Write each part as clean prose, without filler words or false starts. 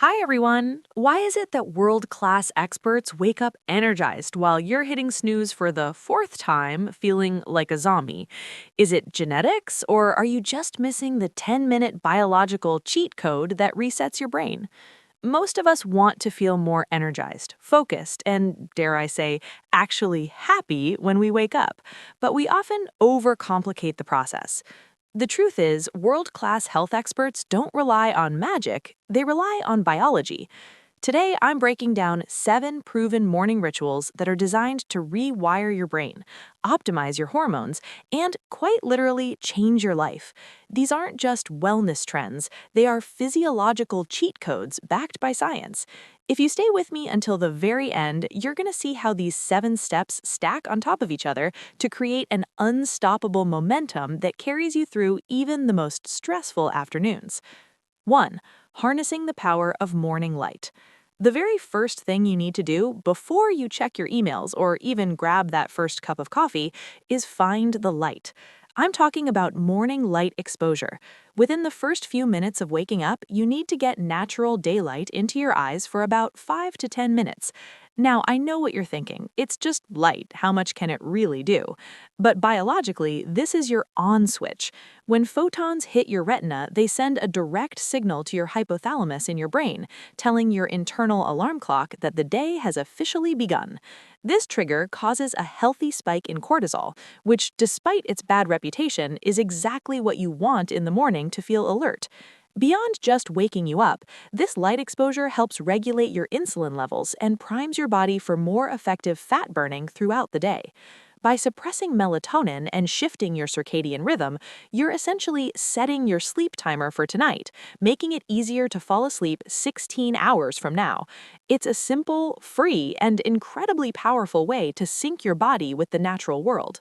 Hi, everyone. Why is it that world class experts wake up energized while you're hitting snooze for the fourth time, feeling like a zombie? Is it genetics, or are you just missing the 10-minute biological cheat code that resets your brain? Most of us want to feel more energized, focused, and, dare I say, actually happy when we wake up, but we often overcomplicate the process. The truth is, world class health experts don't rely on magic, they rely on biology. Today, I'm breaking down 7 proven morning rituals that are designed to rewire your brain, optimize your hormones, and quite literally change your life. These aren't just wellness trends, they are physiological cheat codes backed by science. If you stay with me until the very end, you're going to see how these 7 steps stack on top of each other to create an unstoppable momentum that carries you through even the most stressful afternoons. 1. Harnessing the power of morning light. The very first thing you need to do before you check your emails or even grab that first cup of coffee is find the light. I'm talking about morning light exposure. Within the first few minutes of waking up, you need to get natural daylight into your eyes for about 5 to 10 minutes. Now, I know what you're thinking. It's just light. How much can it really do? But biologically, this is your on switch. When photons hit your retina, they send a direct signal to your hypothalamus in your brain, telling your internal alarm clock that the day has officially begun. This trigger causes a healthy spike in cortisol, which, despite its bad reputation, is exactly what you want in the morning to feel alert. Beyond just waking you up, this light exposure helps regulate your insulin levels and primes your body for more effective fat burning throughout the day. By suppressing melatonin and shifting your circadian rhythm, you're essentially setting your sleep timer for tonight, making it easier to fall asleep 16 hours from now. It's a simple, free, and incredibly powerful way to sync your body with the natural world.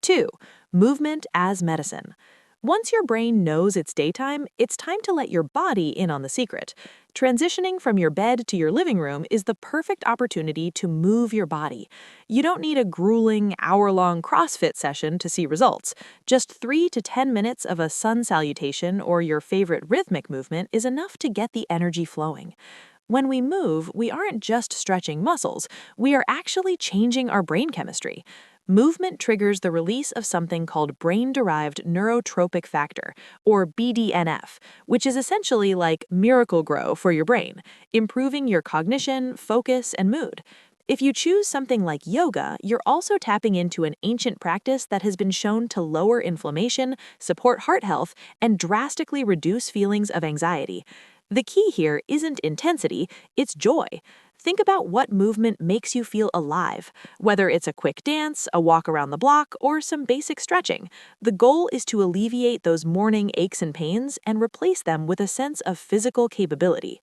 2. Movement as medicine. Once your brain knows it's daytime, it's time to let your body in on the secret. Transitioning from your bed to your living room is the perfect opportunity to move your body. You don't need a grueling, hour-long CrossFit session to see results. Just 3 to 10 minutes of a sun salutation or your favorite rhythmic movement is enough to get the energy flowing. When we move, we aren't just stretching muscles, we are actually changing our brain chemistry. Movement triggers the release of something called brain-derived neurotropic factor, or BDNF, which is essentially like miracle grow for your brain, improving your cognition, focus, and mood. If you choose something like yoga, you're also tapping into an ancient practice that has been shown to lower inflammation, support heart health, and drastically reduce feelings of anxiety. The key here isn't intensity, it's joy. Think about what movement makes you feel alive. Whether it's a quick dance, a walk around the block, or some basic stretching, the goal is to alleviate those morning aches and pains and replace them with a sense of physical capability.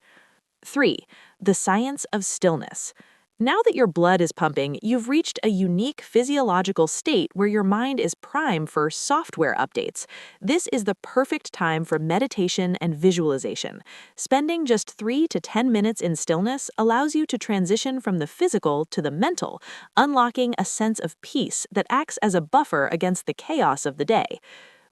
3. The science of stillness. Now that your blood is pumping, you've reached a unique physiological state where your mind is primed for software updates. This is the perfect time for meditation and visualization. Spending just 3 to 10 minutes in stillness allows you to transition from the physical to the mental, unlocking a sense of peace that acts as a buffer against the chaos of the day.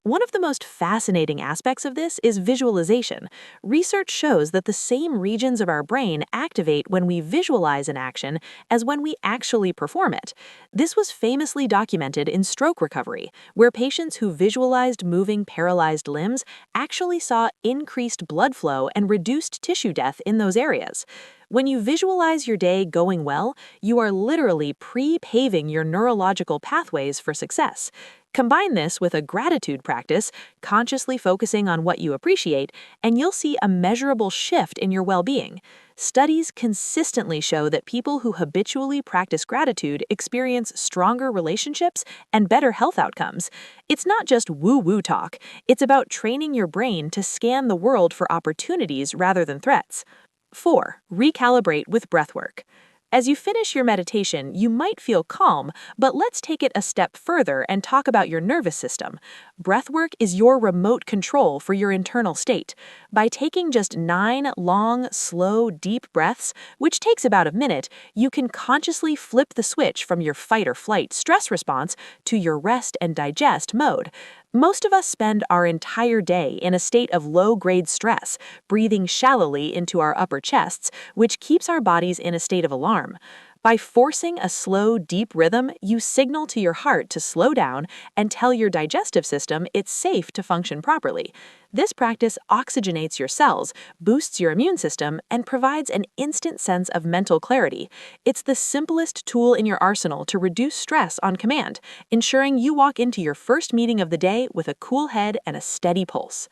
One of the most fascinating aspects of this is visualization. Research shows that the same regions of our brain activate when we visualize an action as when we actually perform it. This was famously documented in stroke recovery, where patients who visualized moving paralyzed limbs actually saw increased blood flow and reduced tissue death in those areas. When you visualize your day going well, you are literally pre-paving your neurological pathways for success. Combine this with a gratitude practice, consciously focusing on what you appreciate, and you'll see a measurable shift in your well-being. Studies consistently show that people who habitually practice gratitude experience stronger relationships and better health outcomes. It's not just woo-woo talk, it's about training your brain to scan the world for opportunities rather than threats. 4. Recalibrate with breathwork. As you finish your meditation, you might feel calm, but let's take it a step further and talk about your nervous system. Breathwork is your remote control for your internal state. By taking just 9 long, slow, deep breaths, which takes about a minute, you can consciously flip the switch from your fight or flight stress response to your rest and digest mode. Most of us spend our entire day in a state of low-grade stress, breathing shallowly into our upper chests, which keeps our bodies in a state of alarm. By forcing a slow, deep rhythm, you signal to your heart to slow down and tell your digestive system it's safe to function properly. This practice oxygenates your cells, boosts your immune system, and provides an instant sense of mental clarity. It's the simplest tool in your arsenal to reduce stress on command, ensuring you walk into your first meeting of the day with a cool head and a steady pulse.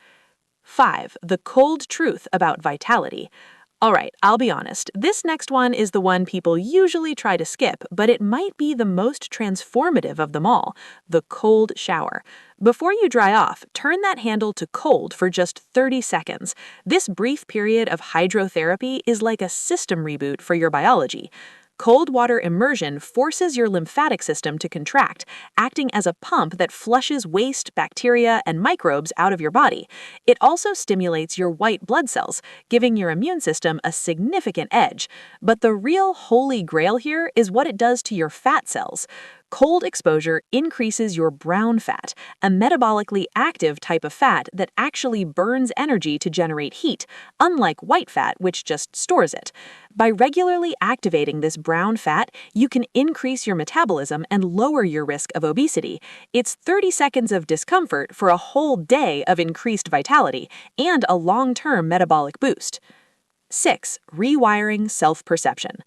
5. The cold truth about vitality. All right, I'll be honest. This next one is the one people usually try to skip, but it might be the most transformative of them all, the cold shower. Before you dry off, turn that handle to cold for just 30 seconds. This brief period of hydrotherapy is like a system reboot for your biology. Cold water immersion forces your lymphatic system to contract, acting as a pump that flushes waste, bacteria, and microbes out of your body. It also stimulates your white blood cells, giving your immune system a significant edge. But the real holy grail here is what it does to your fat cells. Cold exposure increases your brown fat, a metabolically active type of fat that actually burns energy to generate heat, unlike white fat, which just stores it. By regularly activating this brown fat, you can increase your metabolism and lower your risk of obesity. It's 30 seconds of discomfort for a whole day of increased vitality and a long-term metabolic boost. 6. Rewiring self-perception.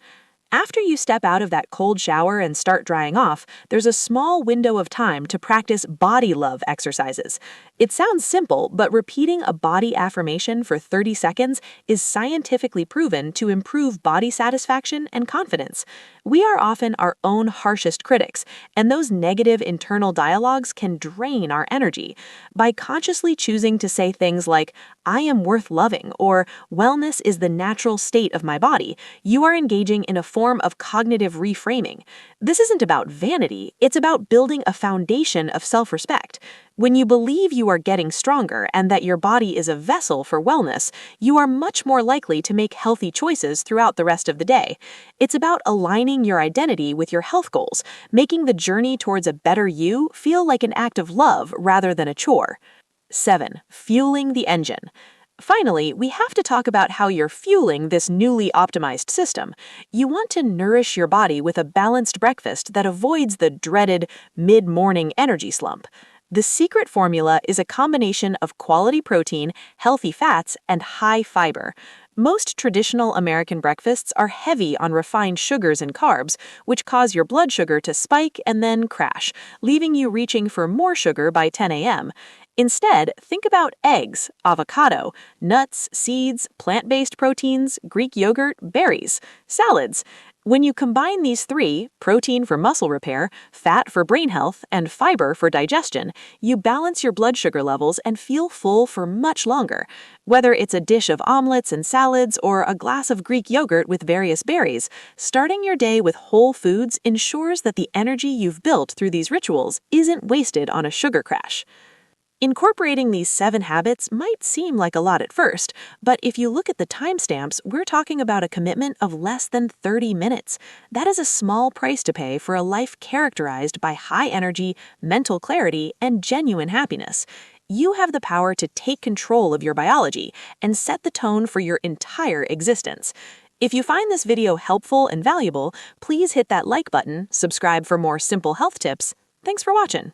After you step out of that cold shower and start drying off, there's a small window of time to practice body love exercises. It sounds simple, but repeating a body affirmation for 30 seconds is scientifically proven to improve body satisfaction and confidence. We are often our own harshest critics, and those negative internal dialogues can drain our energy. By consciously choosing to say things like, "I am worth loving," or "wellness is the natural state of my body," you are engaging in a form of cognitive reframing. This isn't about vanity, it's about building a foundation of self-respect. When you believe you are getting stronger and that your body is a vessel for wellness, you are much more likely to make healthy choices throughout the rest of the day. It's about aligning your identity with your health goals, making the journey towards a better you feel like an act of love rather than a chore. 7. Fueling the engine. Finally, we have to talk about how you're fueling this newly optimized system. You want to nourish your body with a balanced breakfast that avoids the dreaded mid-morning energy slump. The secret formula is a combination of quality protein, healthy fats, and high fiber. Most traditional American breakfasts are heavy on refined sugars and carbs, which cause your blood sugar to spike and then crash, leaving you reaching for more sugar by 10 a.m. Instead, think about eggs, avocado, nuts, seeds, plant-based proteins, Greek yogurt, berries, salads. When you combine these three, protein for muscle repair, fat for brain health, and fiber for digestion, you balance your blood sugar levels and feel full for much longer. Whether it's a dish of omelets and salads or a glass of Greek yogurt with various berries, starting your day with whole foods ensures that the energy you've built through these rituals isn't wasted on a sugar crash. Incorporating these 7 habits might seem like a lot at first, but if you look at the timestamps, we're talking about a commitment of less than 30 minutes. That is a small price to pay for a life characterized by high energy, mental clarity, and genuine happiness. You have the power to take control of your biology and set the tone for your entire existence. If you find this video helpful and valuable, please hit that like button, subscribe for more simple health tips. Thanks for watching.